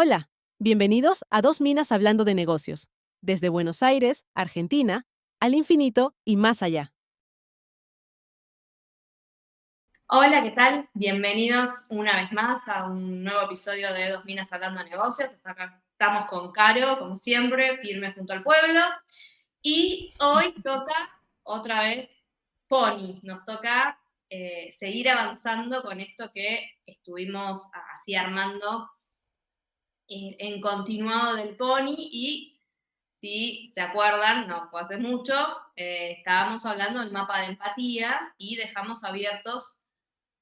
Hola, bienvenidos a Dos Minas Hablando de Negocios, desde Buenos Aires, Argentina, al infinito y más allá. Hola, ¿qué tal? Bienvenidos una vez más a un nuevo episodio de Dos Minas Hablando de Negocios. Acá estamos con Caro, como siempre, firme junto al pueblo. Y hoy toca otra vez Pony. Nos toca seguir avanzando con esto que estuvimos así armando en continuado del Pony. Y si se acuerdan, no fue hace mucho, estábamos hablando del mapa de empatía y dejamos abiertos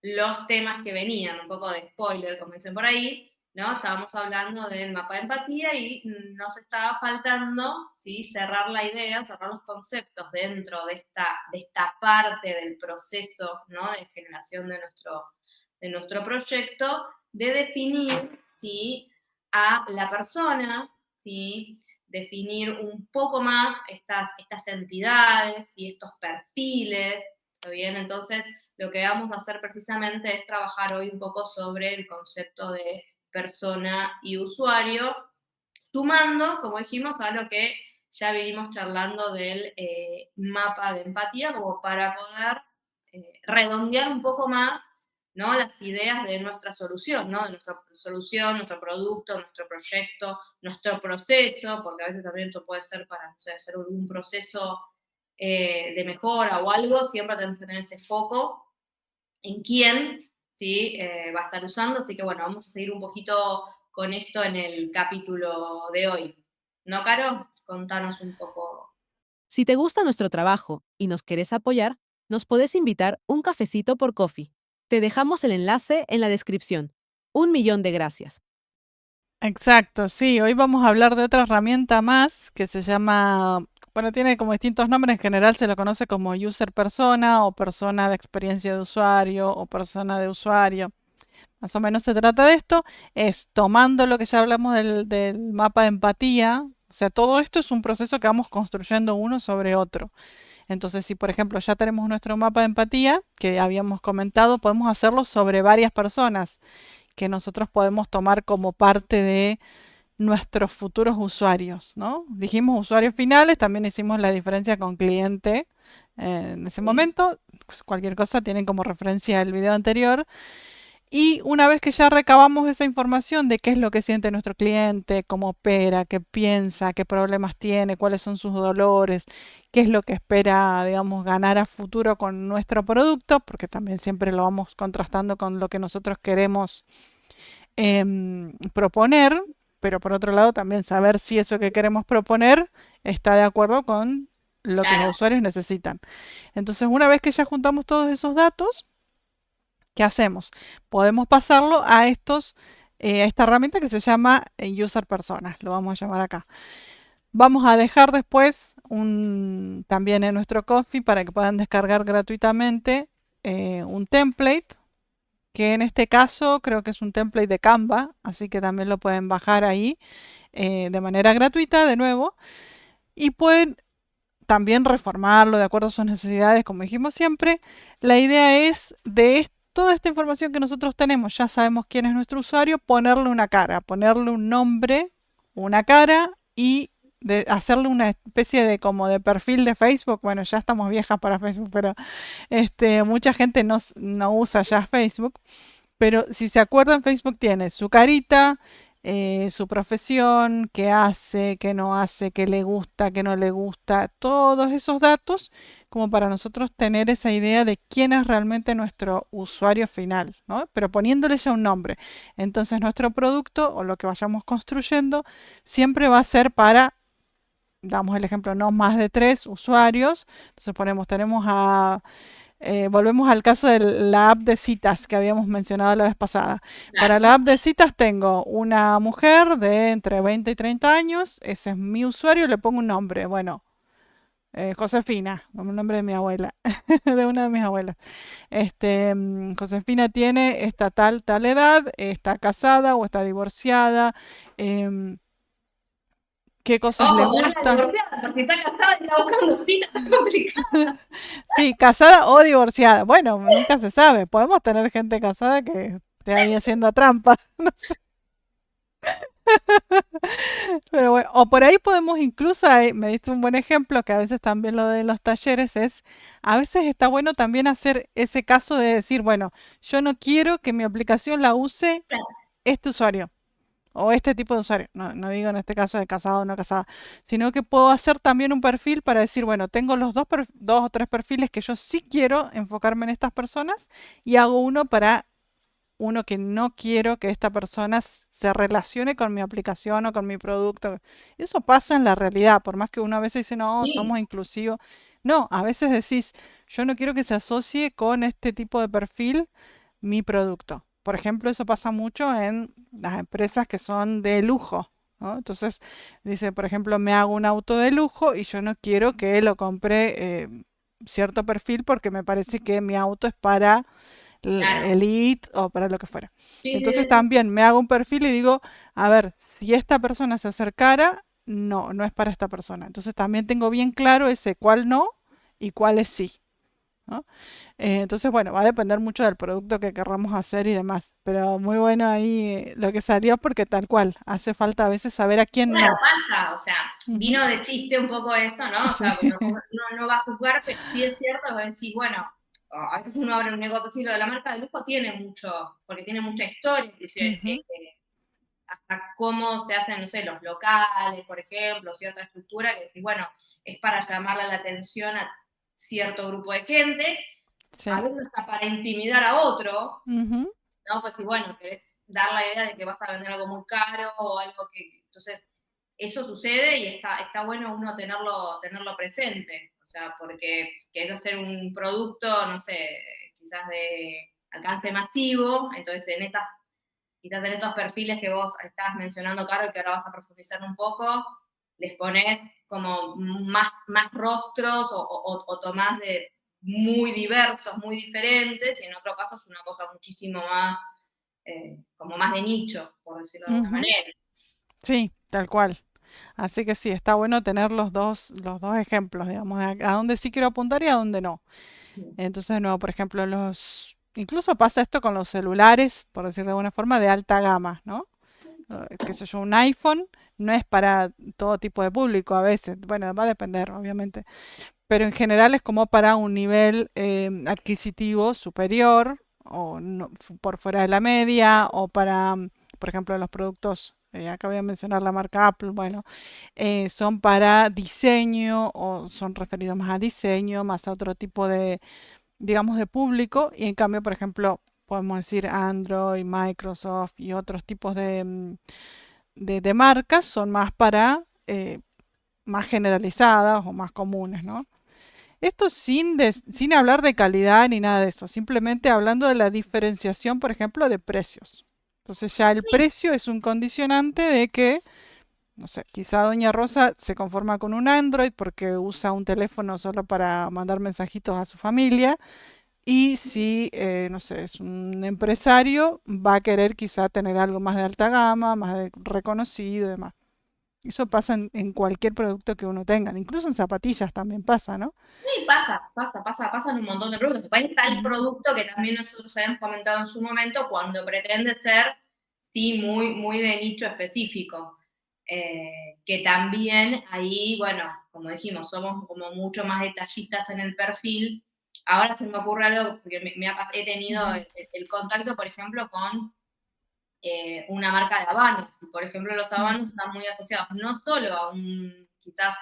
los temas que venían, un poco de spoiler, como dicen por ahí, ¿no? Estábamos hablando del mapa de empatía y nos estaba faltando, ¿sí? Cerrar la idea, cerrar los conceptos dentro de esta parte del proceso, ¿no? De generación de nuestro proyecto, de definir, ¿sí? A la persona, ¿sí? Definir un poco más estas entidades y estos perfiles, ¿está bien? Entonces, lo que vamos a hacer precisamente es trabajar hoy un poco sobre el concepto de persona y usuario, sumando, como dijimos, a lo que ya venimos charlando del mapa de empatía, como para poder redondear un poco más, ¿no? Las ideas de nuestra solución, ¿no? De nuestra solución, nuestro producto, nuestro proyecto, nuestro proceso, porque a veces también esto puede ser para, no sé, hacer un proceso de mejora o algo, siempre tenemos que tener ese foco en quién, ¿sí? Va a estar usando. Así que bueno, vamos a seguir un poquito con esto en el capítulo de hoy. ¿No, Caro? Contanos un poco. Si te gusta nuestro trabajo y nos querés apoyar, nos podés invitar un cafecito por Coffee. Te dejamos el enlace en la descripción. 1.000.000 de gracias. Exacto, sí. Hoy vamos a hablar de otra herramienta más que se llama, bueno, tiene como distintos nombres. En general se lo conoce como user persona o persona de experiencia de usuario o persona de usuario. Más o menos se trata de esto. Es tomando lo que ya hablamos del mapa de empatía. O sea, todo esto es un proceso que vamos construyendo uno sobre otro. Entonces, si por ejemplo ya tenemos nuestro mapa de empatía, que habíamos comentado, podemos hacerlo sobre varias personas que nosotros podemos tomar como parte de nuestros futuros usuarios, ¿no? Dijimos usuarios finales, también hicimos la diferencia con cliente en ese ¿Sí? momento. Pues cualquier cosa tienen como referencia el video anterior. Y una vez que ya recabamos esa información de qué es lo que siente nuestro cliente, cómo opera, qué piensa, qué problemas tiene, cuáles son sus dolores, qué es lo que espera, digamos, ganar a futuro con nuestro producto, porque también siempre lo vamos contrastando con lo que nosotros queremos proponer, pero por otro lado también saber si eso que queremos proponer está de acuerdo con lo que los Claro, usuarios necesitan. Entonces, una vez que ya juntamos todos esos datos, ¿qué hacemos? Podemos pasarlo a esta herramienta que se llama User Personas, lo vamos a llamar acá. Vamos a dejar después también en nuestro Coffee para que puedan descargar gratuitamente un template, que en este caso creo que es un template de Canva, así que también lo pueden bajar ahí de manera gratuita de nuevo y pueden también reformarlo de acuerdo a sus necesidades, como dijimos siempre. La idea es toda esta información que nosotros tenemos, ya sabemos quién es nuestro usuario, ponerle una cara, ponerle un nombre, una cara y hacerle una especie de como de perfil de Facebook. Bueno, ya estamos viejas para Facebook, pero mucha gente no usa ya Facebook. Pero si se acuerdan, Facebook tiene su carita, su profesión, qué hace, qué no hace, qué le gusta, qué no le gusta, todos esos datos como para nosotros tener esa idea de quién es realmente nuestro usuario final, ¿no? Pero poniéndole ya un nombre. Entonces nuestro producto o lo que vayamos construyendo siempre va a ser para, damos el ejemplo, no más de 3 usuarios. Entonces tenemos a volvemos al caso de la app de citas que habíamos mencionado la vez pasada. Para claro. la app de citas tengo una mujer de entre 20 y 30 años, ese es mi usuario, le pongo un nombre, bueno, Josefina, como el nombre de mi abuela, de una de mis abuelas. Josefina tiene esta tal edad, está casada o está divorciada, em, qué cosas le Ojo con la gusta. divorciada, porque si está casada y está buscando citas, está complicado. Sí, casada o divorciada. Bueno, nunca se sabe. Podemos tener gente casada que esté ahí haciendo trampa. Pero bueno, o por ahí podemos incluso, me diste un buen ejemplo, que a veces también lo de los talleres es, a veces está bueno también hacer ese caso de decir, bueno, yo no quiero que mi aplicación la use este usuario o este tipo de usuario. No, no digo en este caso de casado o no casada, sino que puedo hacer también un perfil para decir, bueno, tengo los dos o tres perfiles que yo sí quiero enfocarme en estas personas y hago uno para uno que no quiero que esta persona se relacione con mi aplicación o con mi producto. Eso pasa en la realidad, por más que uno a veces dice, no, Sí, somos inclusivos. No, a veces decís, yo no quiero que se asocie con este tipo de perfil mi producto. Por ejemplo, eso pasa mucho en las empresas que son de lujo, ¿no? Entonces, dice, por ejemplo, me hago un auto de lujo y yo no quiero que lo compre cierto perfil porque me parece que mi auto es para claro. elite o para lo que fuera. Sí, sí, Entonces sí, sí. también me hago un perfil y digo, a ver, si esta persona se acercara, no, no es para esta persona. Entonces también tengo bien claro ese cuál no y cuál es sí, ¿no? Entonces, bueno, va a depender mucho del producto que querramos hacer y demás. Pero muy bueno ahí lo que salió porque tal cual, hace falta a veces saber a quién Claro, no. pasa, o sea, Ujú. vino de chiste un poco esto, ¿no? O Sí. sea, no va a juzgar, pero sí es cierto, va a decir, bueno, a veces uno abre un negocio, lo de la marca de lujo tiene mucho, porque tiene mucha historia, inclusive Ujú, hasta cómo se hacen, no sé, los locales, por ejemplo, cierta estructura, que decís, bueno, es para llamarle la atención a cierto grupo de gente, a sí. veces hasta para intimidar a otro, Ujú, ¿no? Pues si, bueno, querés dar la idea de que vas a vender algo muy caro o algo que, entonces, eso sucede y está bueno uno tenerlo presente, o sea, porque querés hacer un producto, no sé, quizás de alcance masivo, entonces quizás en estos perfiles que vos estabas mencionando, Caro, y que ahora vas a profundizar un poco, les pones como más rostros o tomás de muy diversos, muy diferentes, y en otro caso es una cosa muchísimo más, como más de nicho, por decirlo de alguna ujú. manera. Sí, tal cual. Así que sí, está bueno tener los dos ejemplos, digamos, a dónde sí quiero apuntar y a dónde no. Entonces, no, por ejemplo, incluso pasa esto con los celulares, por decir de alguna forma, de alta gama, ¿no? Qué sé yo, un iPhone no es para todo tipo de público a veces, bueno, va a depender, obviamente, pero en general es como para un nivel adquisitivo superior o por fuera de la media o para, por ejemplo, los productos, acá voy a mencionar la marca Apple, bueno, son para diseño o son referidos más a diseño, más a otro tipo de, digamos, de público. Y en cambio, por ejemplo, podemos decir Android, Microsoft y otros tipos de, de marcas son más para más generalizadas o más comunes, ¿no? Esto sin hablar de calidad ni nada de eso, simplemente hablando de la diferenciación, por ejemplo, de precios. Entonces ya el precio es un condicionante de que no sé, quizá Doña Rosa se conforma con un Android porque usa un teléfono solo para mandar mensajitos a su familia. Y si, no sé, es un empresario, va a querer quizá tener algo más de alta gama, más reconocido y demás. Eso pasa en cualquier producto que uno tenga, incluso en zapatillas también pasa, ¿no? Sí, pasa en un montón de productos. Después está el Ujú, producto que también nosotros habíamos comentado en su momento cuando pretende ser, sí, muy de nicho específico. Que también ahí, bueno, como dijimos, somos como mucho más detallistas en el perfil. Ahora se me ocurre algo, porque he tenido ujú, el contacto, por ejemplo, con una marca de habanos. Y, por ejemplo, los habanos ujú, están muy asociados no solo a quizás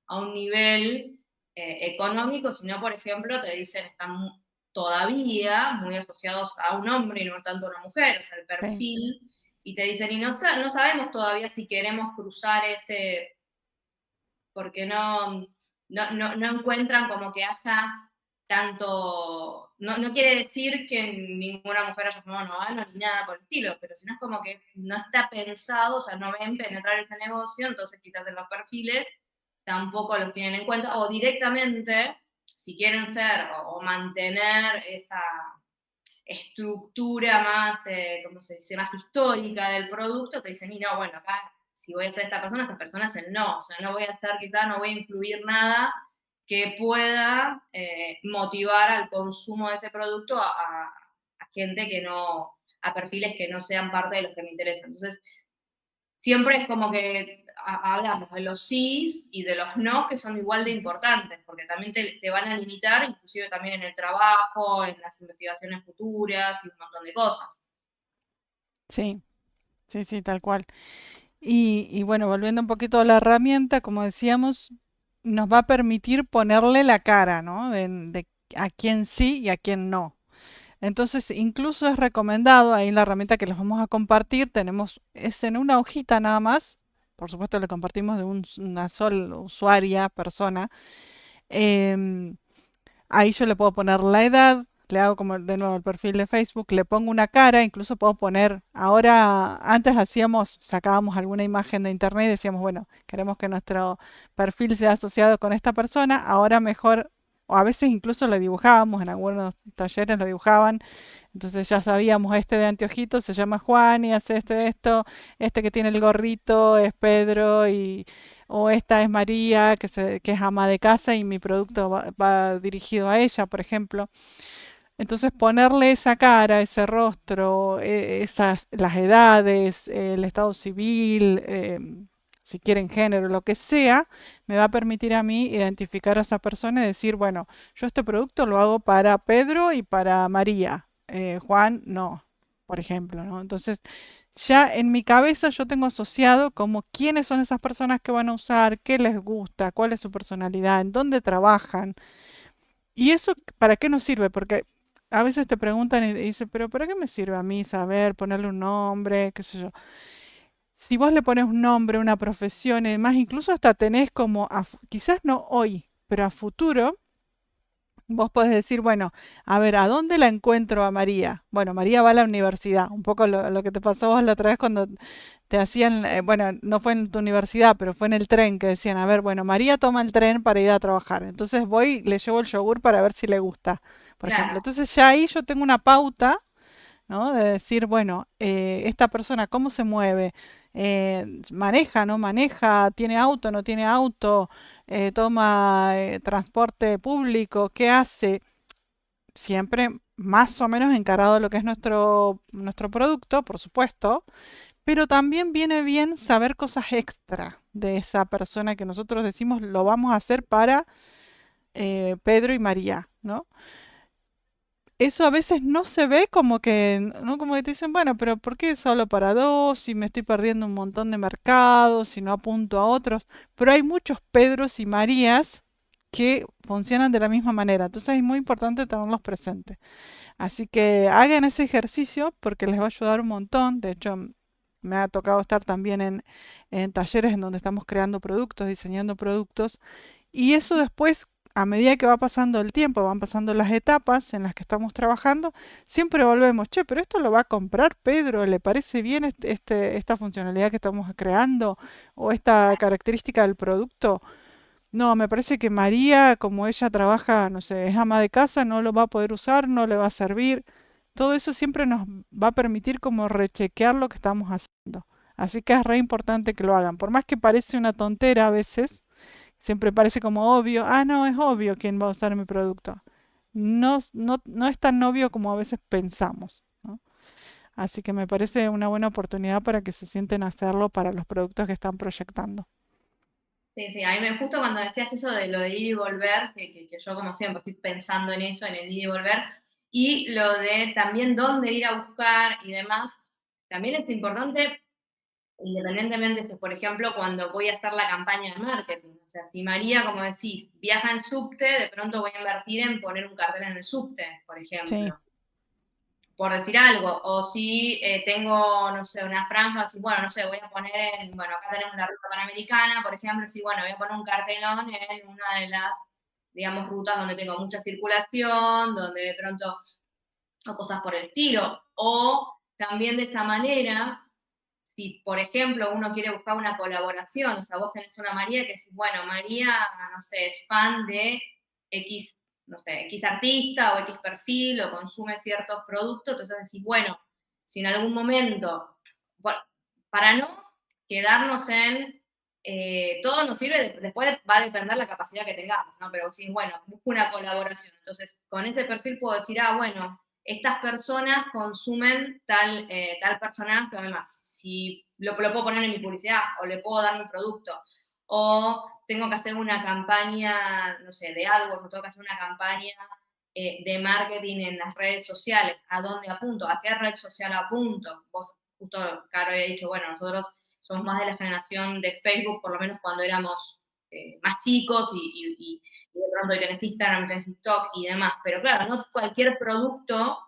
a un nivel económico, sino, por ejemplo, te dicen, están todavía muy asociados a un hombre y no tanto a una mujer, o sea, el sí, perfil, y te dicen, y no sabemos todavía si queremos cruzar ese, porque no encuentran como que haya tanto, no quiere decir que ninguna mujer haya formado novano ni nada por el estilo, pero si no es como que no está pensado, o sea, no ven penetrar ese negocio, entonces quizás en los perfiles tampoco los tienen en cuenta, o directamente, si quieren ser o mantener esa estructura más, ¿cómo se dice?, más histórica del producto, te dicen, y no, bueno, acá si voy a ser esta persona es el no, o sea, no voy a hacer, quizás no voy a incluir nada que pueda motivar al consumo de ese producto a gente que no, a perfiles que no sean parte de los que me interesan. Entonces, siempre es como que hablamos de los sís y de los no, que son igual de importantes, porque también te van a limitar, inclusive también en el trabajo, en las investigaciones futuras y un montón de cosas. Sí, sí, sí, tal cual. Y bueno, volviendo un poquito a la herramienta, como decíamos, nos va a permitir ponerle la cara, ¿no? De a quién sí y a quién no. Entonces, incluso es recomendado, ahí en la herramienta que les vamos a compartir, es en una hojita nada más, por supuesto le compartimos de una sola usuaria, persona, em, ahí yo le puedo poner la edad, le hago como de nuevo el perfil de Facebook, le pongo una cara, incluso puedo poner, ahora antes sacábamos alguna imagen de internet y decíamos, bueno, queremos que nuestro perfil sea asociado con esta persona, ahora mejor, o a veces incluso lo dibujábamos, en algunos talleres lo dibujaban, entonces ya sabíamos, este de anteojitos se llama Juan y hace esto, este que tiene el gorrito es Pedro o esta es María que es ama de casa y mi producto va dirigido a ella, por ejemplo. Entonces ponerle esa cara, ese rostro, las edades, el estado civil, si quieren género, lo que sea, me va a permitir a mí identificar a esa persona y decir, bueno, yo este producto lo hago para Pedro y para María, Juan no, por ejemplo, ¿no? Entonces, ya en mi cabeza yo tengo asociado como quiénes son esas personas que van a usar, qué les gusta, cuál es su personalidad, en dónde trabajan. ¿Y eso para qué nos sirve? Porque a veces te preguntan y dicen, pero ¿para qué me sirve a mí saber ponerle un nombre, qué sé yo? Si vos le pones un nombre, una profesión y demás, incluso hasta tenés como, quizás no hoy, pero a futuro, vos podés decir, bueno, a ver, ¿a dónde la encuentro a María? Bueno, María va a la universidad, un poco lo que te pasó vos la otra vez cuando te hacían, bueno, no fue en tu universidad, pero fue en el tren que decían, a ver, bueno, María toma el tren para ir a trabajar, entonces voy, le llevo el yogur para ver si le gusta, por ejemplo. Claro, Entonces ya ahí yo tengo una pauta, ¿no? De decir, bueno, esta persona, ¿cómo se mueve? ¿Maneja, no maneja? ¿Tiene auto, no tiene auto? ¿Toma transporte público? ¿Qué hace? Siempre más o menos encarado de lo que es nuestro producto, por supuesto, pero también viene bien saber cosas extra de esa persona que nosotros decimos lo vamos a hacer para Pedro y María, ¿no? Eso a veces no se ve como que, ¿no? Como que te dicen, bueno, pero ¿por qué solo para dos? Si me estoy perdiendo un montón de mercados, si no apunto a otros. Pero hay muchos Pedros y Marías que funcionan de la misma manera. Entonces es muy importante tenerlos presentes. Así que hagan ese ejercicio porque les va a ayudar un montón. De hecho, me ha tocado estar también en talleres en donde estamos creando productos, diseñando productos. Y eso después, a medida que va pasando el tiempo, van pasando las etapas en las que estamos trabajando, siempre volvemos, che, pero esto lo va a comprar Pedro, ¿le parece bien esta funcionalidad que estamos creando o esta característica del producto? No, me parece que María, como ella trabaja, no sé, es ama de casa, no lo va a poder usar, no le va a servir. Todo eso siempre nos va a permitir como rechequear lo que estamos haciendo. Así que es re importante que lo hagan. Por más que parece una tontera a veces, siempre parece como obvio, ah, no, es obvio quién va a usar mi producto. No, no es tan obvio como a veces pensamos, ¿no? Así que me parece una buena oportunidad para que se sienten a hacerlo para los productos que están proyectando. sí, sí, a mí justo cuando decías eso de lo de ir y volver, que yo como siempre estoy pensando en eso, en el ir y volver, y lo de también dónde ir a buscar y demás, también es importante, independientemente de eso, por ejemplo, cuando voy a hacer la campaña de marketing. O sea, si María, como decís, viaja en subte, de pronto voy a invertir en poner un cartel en el subte, por Sí, ejemplo, por decir algo. O si tengo, no sé, una franja, así, bueno, no sé, voy a poner bueno, acá tenemos la ruta panamericana, por ejemplo, si, bueno, voy a poner un cartelón en una de las, digamos, rutas donde tengo mucha circulación, donde de pronto, o cosas por el estilo. O también de esa manera, si, por ejemplo, uno quiere buscar una colaboración, o sea, vos tenés una María que es, bueno, María, no sé, es fan de X, no sé, X artista o X perfil o consume ciertos productos, entonces decís, bueno, si en algún momento, bueno, para no quedarnos en, todo nos sirve, después va a depender la capacidad que tengamos, ¿no? Pero si, bueno, busco una colaboración, entonces con ese perfil puedo decir, ah, bueno, estas personas consumen tal personaje o demás. Si lo puedo poner en mi publicidad, o le puedo dar mi producto, o tengo que hacer una campaña, no sé, de AdWords, o tengo que hacer una campaña de marketing en las redes sociales. ¿A dónde apunto? ¿A qué red social apunto? Vos, justo, Caro, había dicho, bueno, nosotros somos más de la generación de Facebook, por lo menos cuando éramos más chicos y de pronto tenés Instagram, tenés TikTok y demás. Pero claro, no cualquier producto,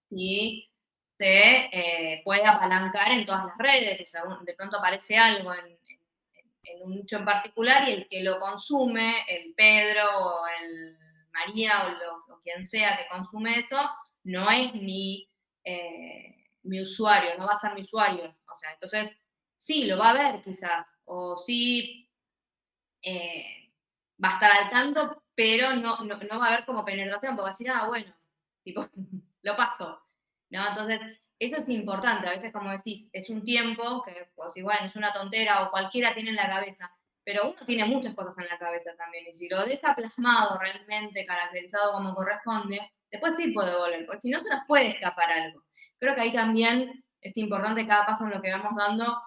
¿sí?, se puede apalancar en todas las redes. O sea, de pronto aparece algo en un nicho en particular y el que lo consume, el Pedro o el María o quien sea que consume eso, no es mi usuario, no va a ser mi usuario. O sea, entonces sí, lo va a ver quizás, o sí va a estar al tanto, pero no va a haber como penetración, porque va a decir, bueno, tipo, lo paso, ¿no? Entonces, eso es importante, a veces como decís, es un tiempo que, pues igual, es una tontera o cualquiera tiene en la cabeza, pero uno tiene muchas cosas en la cabeza también, y si lo deja plasmado realmente, caracterizado como corresponde, después sí puede volver, porque si no se nos puede escapar algo. Creo que ahí también es importante cada paso en lo que vamos dando,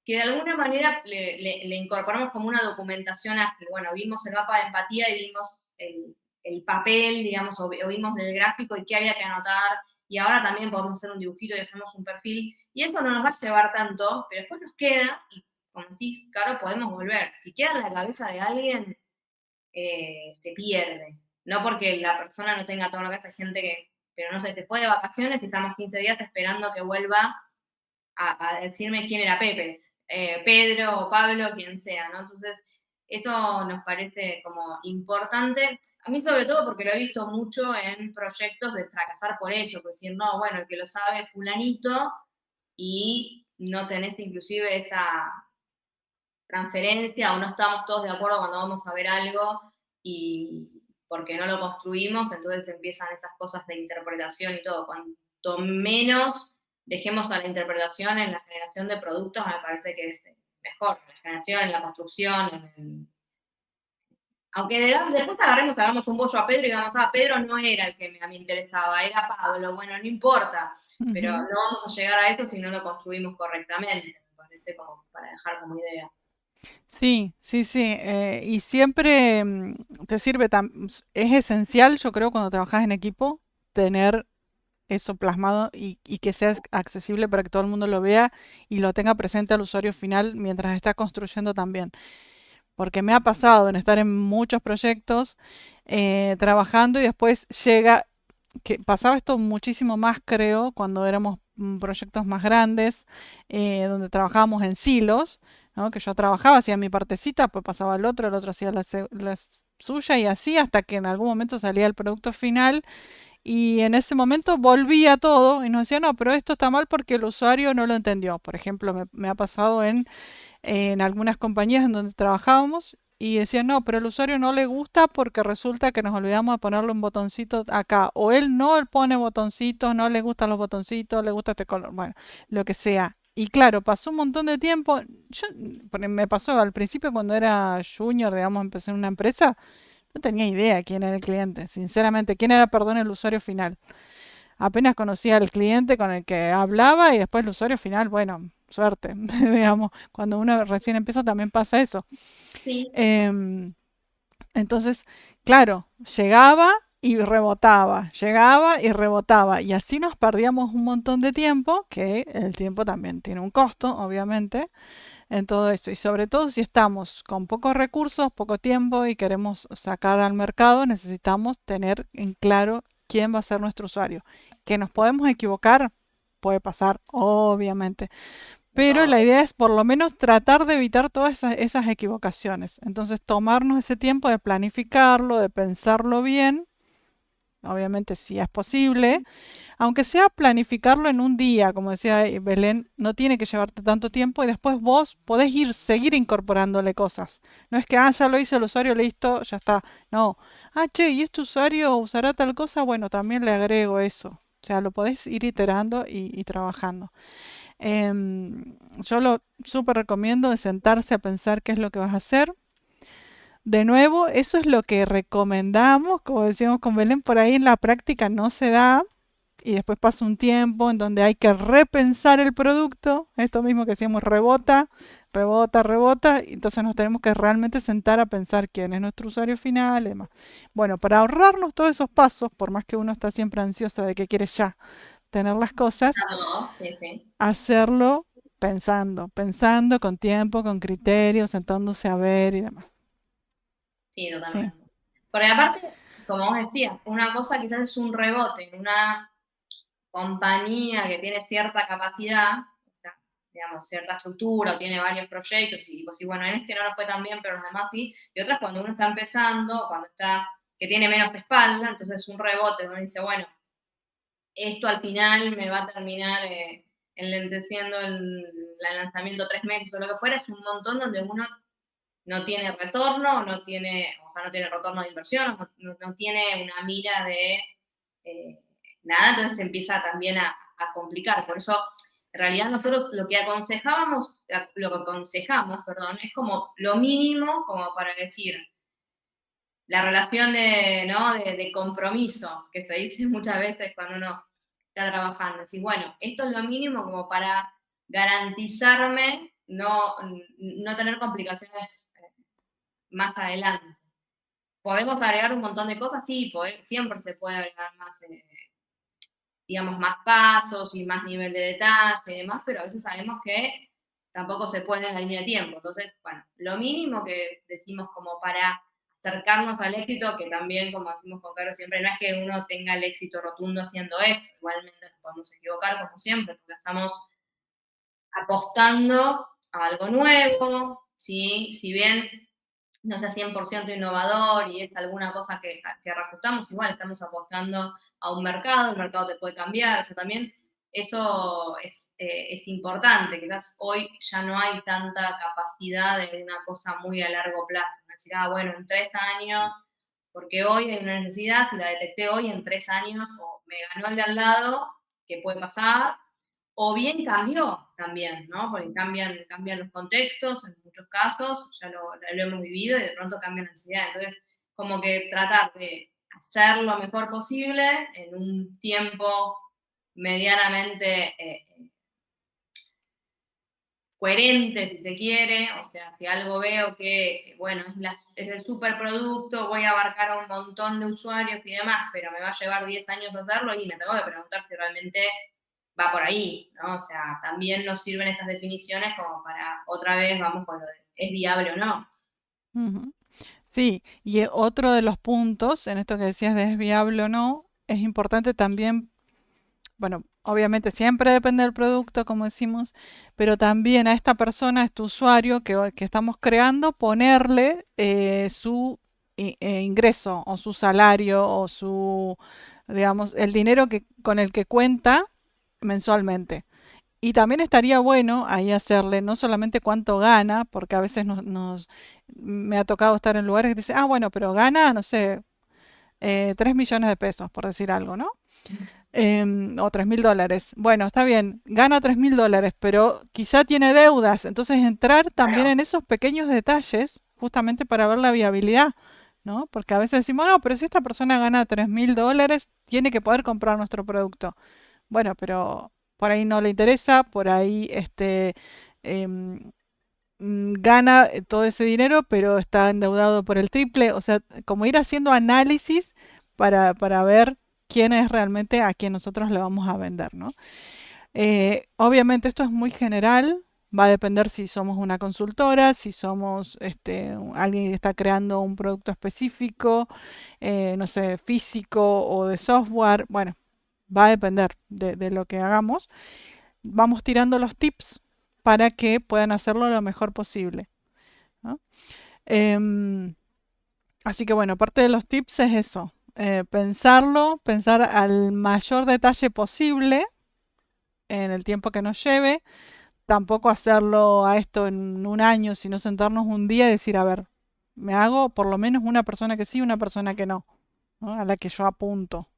que de alguna manera le incorporamos como una documentación ágil. Bueno, vimos el mapa de empatía y vimos el papel, digamos, o vimos el gráfico y qué había que anotar, y ahora también podemos hacer un dibujito y hacemos un perfil, y eso no nos va a llevar tanto, pero después nos queda, y como decís, Caro, podemos volver. Si queda en la cabeza de alguien, se pierde. No porque la persona no tenga todo lo que hace, gente que, pero no sé, se fue de vacaciones y estamos 15 días esperando que vuelva a decirme quién era Pepe, Pedro o Pablo, quien sea, ¿no? Entonces, eso nos parece como importante. A mí sobre todo porque lo he visto mucho en proyectos de fracasar por eso, pues decir, no, bueno, el que lo sabe es fulanito y no tenés inclusive esa transferencia o no estamos todos de acuerdo cuando vamos a ver algo y porque no lo construimos, entonces empiezan estas cosas de interpretación y todo. Cuanto menos dejemos a la interpretación en la generación de productos, me parece que es mejor, en la generación, en la construcción, aunque después hagamos un bollo a Pedro y digamos, Pedro no era el que a mí interesaba, era Pablo, bueno, no importa, pero no vamos a llegar a eso si no lo construimos correctamente, me parece, como para dejar como idea. Sí, sí, sí. Y siempre te sirve, es esencial, yo creo, cuando trabajas en equipo, tener eso plasmado y que sea accesible para que todo el mundo lo vea y lo tenga presente al usuario final mientras está construyendo también. Porque me ha pasado en estar en muchos proyectos trabajando y después llega, que pasaba esto muchísimo más, creo, cuando éramos proyectos más grandes, donde trabajábamos en silos, ¿no? Que yo trabajaba, hacía mi partecita, pues pasaba el otro hacía la suya y así hasta que en algún momento salía el producto final y en ese momento volvía todo y nos decía, no, pero esto está mal porque el usuario no lo entendió. Por ejemplo, me ha pasado en algunas compañías en donde trabajábamos y decían, no, pero el usuario no le gusta porque resulta que nos olvidamos de ponerle un botoncito acá. O él no pone botoncitos, no le gustan los botoncitos, le gusta este color, bueno, lo que sea. Y claro, pasó un montón de tiempo. Me pasó al principio cuando era junior, digamos, empecé en una empresa, no tenía idea quién era el cliente, sinceramente, quién era, perdón, el usuario final. Apenas conocía al cliente con el que hablaba y después el usuario final, bueno, suerte, digamos, cuando uno recién empieza también pasa eso. Sí. Entonces, claro, llegaba y rebotaba, y así nos perdíamos un montón de tiempo, que el tiempo también tiene un costo, obviamente, en todo esto. Y sobre todo si estamos con pocos recursos, poco tiempo y queremos sacar al mercado, necesitamos tener en claro quién va a ser nuestro usuario. Que nos podemos equivocar, puede pasar, obviamente. Pero la idea es por lo menos tratar de evitar todas esas equivocaciones. Entonces, tomarnos ese tiempo de planificarlo, de pensarlo bien, obviamente si es posible, aunque sea planificarlo en un día, como decía Belén, no tiene que llevarte tanto tiempo y después vos podés seguir incorporándole cosas. No es que, ya lo hizo el usuario, listo, ya está. No, che, ¿y este usuario usará tal cosa? Bueno, también le agrego eso. O sea, lo podés ir iterando y trabajando. Yo lo súper recomiendo de sentarse a pensar qué es lo que vas a hacer. De nuevo, eso es lo que recomendamos, como decíamos con Belén, por ahí en la práctica no se da, y después pasa un tiempo en donde hay que repensar el producto, esto mismo que decíamos, rebota, rebota, rebota, y entonces nos tenemos que realmente sentar a pensar quién es nuestro usuario final y demás. Bueno, para ahorrarnos todos esos pasos, por más que uno está siempre ansioso de que quiere ya tener las cosas, No, sí, sí. hacerlo pensando, pensando con tiempo, con criterio, sentándose a ver y demás. Sí, Sí. totalmente. Porque aparte, como vos decías, una cosa quizás es un rebote en una compañía que tiene cierta capacidad, o sea, digamos, cierta estructura, o tiene varios proyectos, y pues sí, bueno, en este no nos fue tan bien, pero los demás sí, y otras cuando uno está empezando, cuando está, que tiene menos espalda, entonces es un rebote, uno dice, bueno, esto al final me va a terminar enlenteciendo el lanzamiento 3 meses o lo que fuera, es un montón donde uno no tiene retorno, no tiene, o sea, no tiene retorno de inversión, no tiene una mira de nada, entonces se empieza también a complicar. Por eso, en realidad nosotros lo que aconsejamos, perdón, es como lo mínimo como para decir, la relación de, ¿no? de compromiso que se dice muchas veces cuando uno está trabajando. Decir, bueno, esto es lo mínimo como para garantizarme no tener complicaciones más adelante. ¿Podemos agregar un montón de cosas? Sí, siempre se puede agregar más, digamos, más pasos y más nivel de detalle y demás, pero a veces sabemos que tampoco se puede en la línea de tiempo. Entonces, bueno, lo mínimo que decimos como para acercarnos al éxito, que también, como decimos con Caro siempre, no es que uno tenga el éxito rotundo haciendo esto, igualmente nos podemos equivocar como siempre, porque estamos apostando a algo nuevo, ¿sí? Si bien no sea 100% innovador y es alguna cosa que reajustamos, igual estamos apostando a un mercado, el mercado te puede cambiar, o sea, también eso es importante, quizás hoy ya no hay tanta capacidad de una cosa muy a largo plazo, ¿no? Decir, bueno, en 3 años, porque hoy hay una necesidad, si la detecté hoy, en 3 años, o me ganó el de al lado, que puede pasar, o bien cambió también, ¿no? Porque cambian los contextos en muchos casos, ya lo hemos vivido y de pronto cambian la necesidad. Entonces, como que tratar de hacer lo mejor posible en un tiempo medianamente coherente, si se quiere, o sea, si algo veo que, bueno, es el superproducto, voy a abarcar a un montón de usuarios y demás, pero me va a llevar 10 años hacerlo y me tengo que preguntar si realmente va por ahí, ¿no? O sea, también nos sirven estas definiciones como para, otra vez, vamos con lo de, ¿es viable o no? Ujú. Sí, y otro de los puntos en esto que decías de es viable o no, es importante también, bueno, obviamente siempre depende del producto, como decimos, pero también a esta persona, a este usuario que estamos creando, ponerle su ingreso o su salario o su, digamos, el dinero con el que cuenta mensualmente. Y también estaría bueno ahí hacerle no solamente cuánto gana, porque a veces me ha tocado estar en lugares que dicen, bueno, pero gana, no sé, 3 millones de pesos, por decir algo, ¿no? O 3.000 dólares. Bueno, está bien, gana 3.000 dólares, pero quizá tiene deudas. Entonces entrar también Claro, en esos pequeños detalles, justamente para ver la viabilidad, ¿no? Porque a veces decimos, no, pero si esta persona gana 3.000 dólares, tiene que poder comprar nuestro producto. Bueno, pero por ahí no le interesa, por ahí em, gana todo ese dinero, pero está endeudado por el triple. O sea, como ir haciendo análisis para ver quién es realmente a quien nosotros le vamos a vender, ¿no? Obviamente esto es muy general, va a depender si somos una consultora, si somos alguien que está creando un producto específico, no sé, físico o de software. Bueno, va a depender de lo que hagamos. Vamos tirando los tips para que puedan hacerlo lo mejor posible, ¿no? Em, Así que bueno, parte de los tips es eso, pensar al mayor detalle posible en el tiempo que nos lleve, tampoco hacerlo a esto en un año, sino sentarnos un día y decir, a ver, me hago por lo menos una persona que sí, una persona que no, ¿no? A la que yo apunto.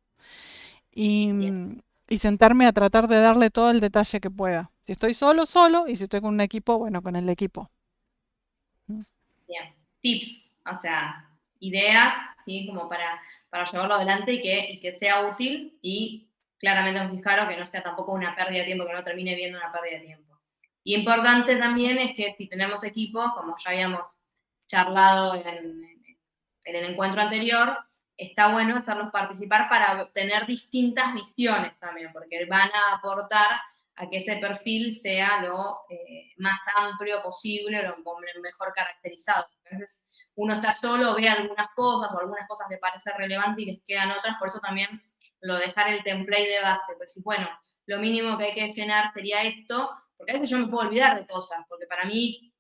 Y, bien, y sentarme a tratar de darle todo el detalle que pueda. Si estoy solo, solo, y si estoy con un equipo, bueno, con el equipo. ¿Mm? bien. Tips, o sea, ideas, ¿sí? Como para llevarlo adelante y que sea útil y claramente un caro, que no sea tampoco una pérdida de tiempo, que no termine viendo una pérdida de tiempo. Y importante también es que si tenemos equipo, como ya habíamos charlado en el encuentro anterior, está bueno hacerlos participar para tener distintas visiones también, porque van a aportar a que ese perfil sea lo más amplio posible, lo mejor caracterizado. Entonces, uno está solo, ve algunas cosas o algunas cosas le parecen relevantes y les quedan otras, por eso también lo dejar el template de base, pues si, bueno, lo mínimo que hay que llenar sería esto, porque a veces yo me puedo olvidar de cosas, porque para mí,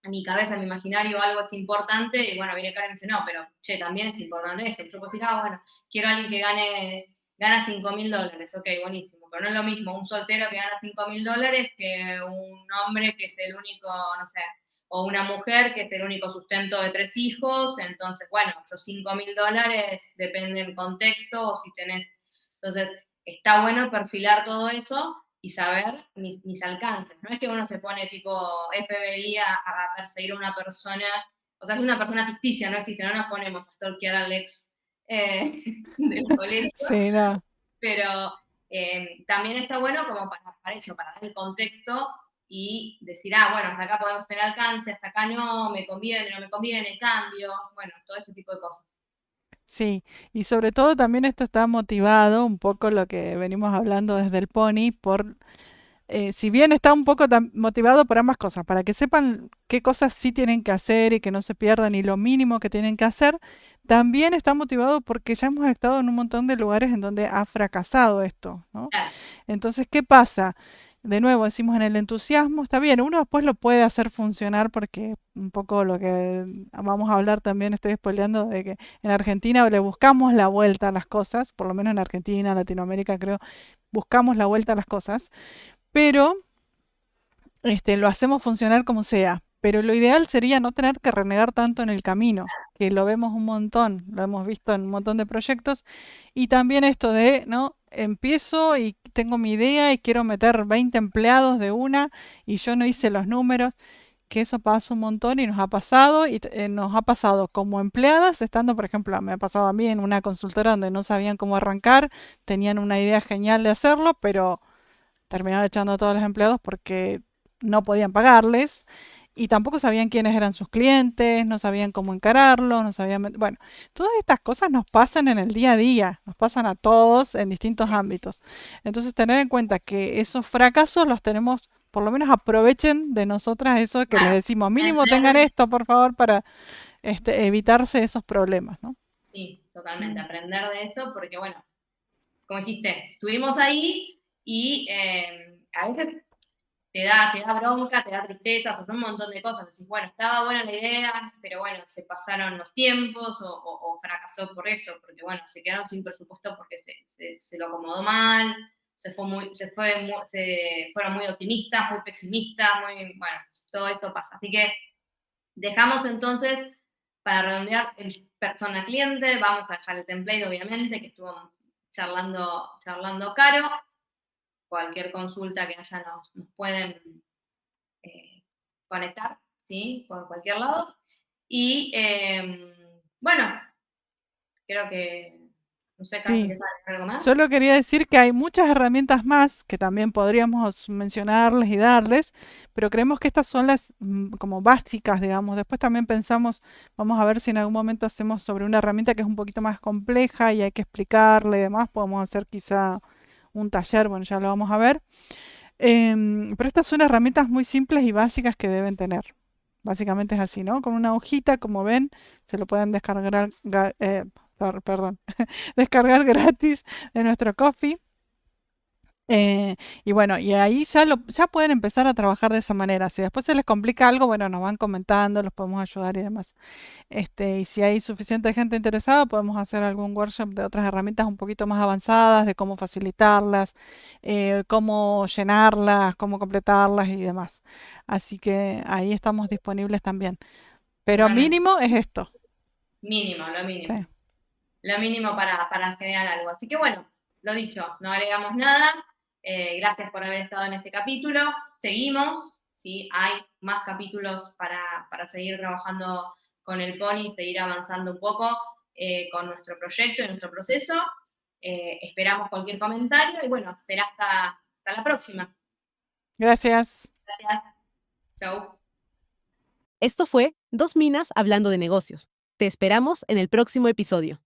en mi cabeza, en mi imaginario, algo es importante, y bueno, viene Karen y dice, no, pero, che, también es importante esto. Yo puedo decir, bueno, quiero a alguien que gana $5.000, ok, buenísimo, pero no es lo mismo un soltero que gana $5.000 que un hombre que es el único, no sé, o una mujer que es el único sustento de 3 hijos, entonces, bueno, esos $5.000 depende del contexto, o si tenés, entonces, está bueno perfilar todo eso y saber mis alcances. No es que uno se pone tipo FBI a perseguir a una persona, o sea, es una persona ficticia, no existe, no nos ponemos a stalkear al ex del colegio, Sí, no. pero también está bueno como para eso, para dar el contexto y decir, bueno, hasta acá podemos tener alcance, hasta acá no, me conviene, no me conviene, cambio, bueno, todo ese tipo de cosas. Sí, y sobre todo también esto está motivado, un poco lo que venimos hablando desde el Pony, por si bien está un poco motivado por ambas cosas, para que sepan qué cosas sí tienen que hacer y que no se pierdan y lo mínimo que tienen que hacer, también está motivado porque ya hemos estado en un montón de lugares en donde ha fracasado esto, ¿no? Claro, Entonces, ¿qué pasa? De nuevo, decimos en el entusiasmo, está bien, uno después lo puede hacer funcionar porque un poco lo que vamos a hablar también, estoy spoileando, de que en Argentina le buscamos la vuelta a las cosas, por lo menos en Argentina, Latinoamérica creo, buscamos la vuelta a las cosas, pero lo hacemos funcionar como sea. Pero lo ideal sería no tener que renegar tanto en el camino, que lo vemos un montón, lo hemos visto en un montón de proyectos. Y también esto de, ¿no? Empiezo y tengo mi idea y quiero meter 20 empleados de una y yo no hice los números, que eso pasa un montón y nos ha pasado y nos ha pasado como empleadas, estando, por ejemplo, me ha pasado a mí en una consultora donde no sabían cómo arrancar, tenían una idea genial de hacerlo, pero terminaron echando a todos los empleados porque no podían pagarles y tampoco sabían quiénes eran sus clientes, no sabían cómo encararlos, no sabían, bueno, todas estas cosas nos pasan en el día a día, nos pasan a todos en distintos ámbitos. Entonces, tener en cuenta que esos fracasos los tenemos, por lo menos aprovechen de nosotras eso que les claro, decimos, mínimo tengan aprender, esto, por favor, para evitarse esos problemas, ¿no? sí, totalmente, Mm. aprender de eso, porque bueno, como dijiste, estuvimos ahí y a veces te da bronca, te da tristeza, o sea, un montón de cosas. Decís, bueno, estaba buena la idea, pero bueno, se pasaron los tiempos o fracasó por eso, porque bueno, se quedaron sin presupuesto porque se lo acomodó mal, fueron muy optimistas, muy pesimistas, bueno, todo eso pasa. Así que dejamos entonces, para redondear, el persona cliente, vamos a dejar el template, obviamente, que estuvo charlando Caro. Cualquier consulta que haya nos pueden eh, conectar, ¿sí? Por cualquier lado. Y bueno, creo que, no sé, Caro, Sí, ¿querés agregar algo más? solo quería decir que hay muchas herramientas más que también podríamos mencionarles y darles, pero creemos que estas son las como básicas, digamos. Después también pensamos, vamos a ver si en algún momento hacemos sobre una herramienta que es un poquito más compleja y hay que explicarle y demás. Podemos hacer quizá un taller, bueno, ya lo vamos a ver. Pero estas son herramientas muy simples y básicas que deben tener. Básicamente es así, ¿no? Con una hojita, como ven, se lo pueden descargar, perdón, descargar gratis de nuestro Coffee. Y bueno, y ahí ya pueden empezar a trabajar de esa manera. Si después se les complica algo, bueno, nos van comentando, los podemos ayudar y demás. Y si hay suficiente gente interesada, podemos hacer algún workshop de otras herramientas un poquito más avanzadas, de cómo facilitarlas, cómo llenarlas, cómo completarlas y demás. Así que ahí estamos disponibles también. Pero Totalmente. mínimo es esto. Mínimo, lo mínimo. Sí. Lo mínimo para generar algo. Así que bueno, lo dicho, no agregamos nada. Gracias por haber estado en este capítulo. Seguimos, ¿sí? Hay más capítulos para seguir trabajando con el Pony, seguir avanzando un poco con nuestro proyecto y nuestro proceso. Esperamos cualquier comentario y bueno, será hasta la próxima. Gracias. Gracias. Chau. Esto fue Dos Minas hablando de negocios. Te esperamos en el próximo episodio.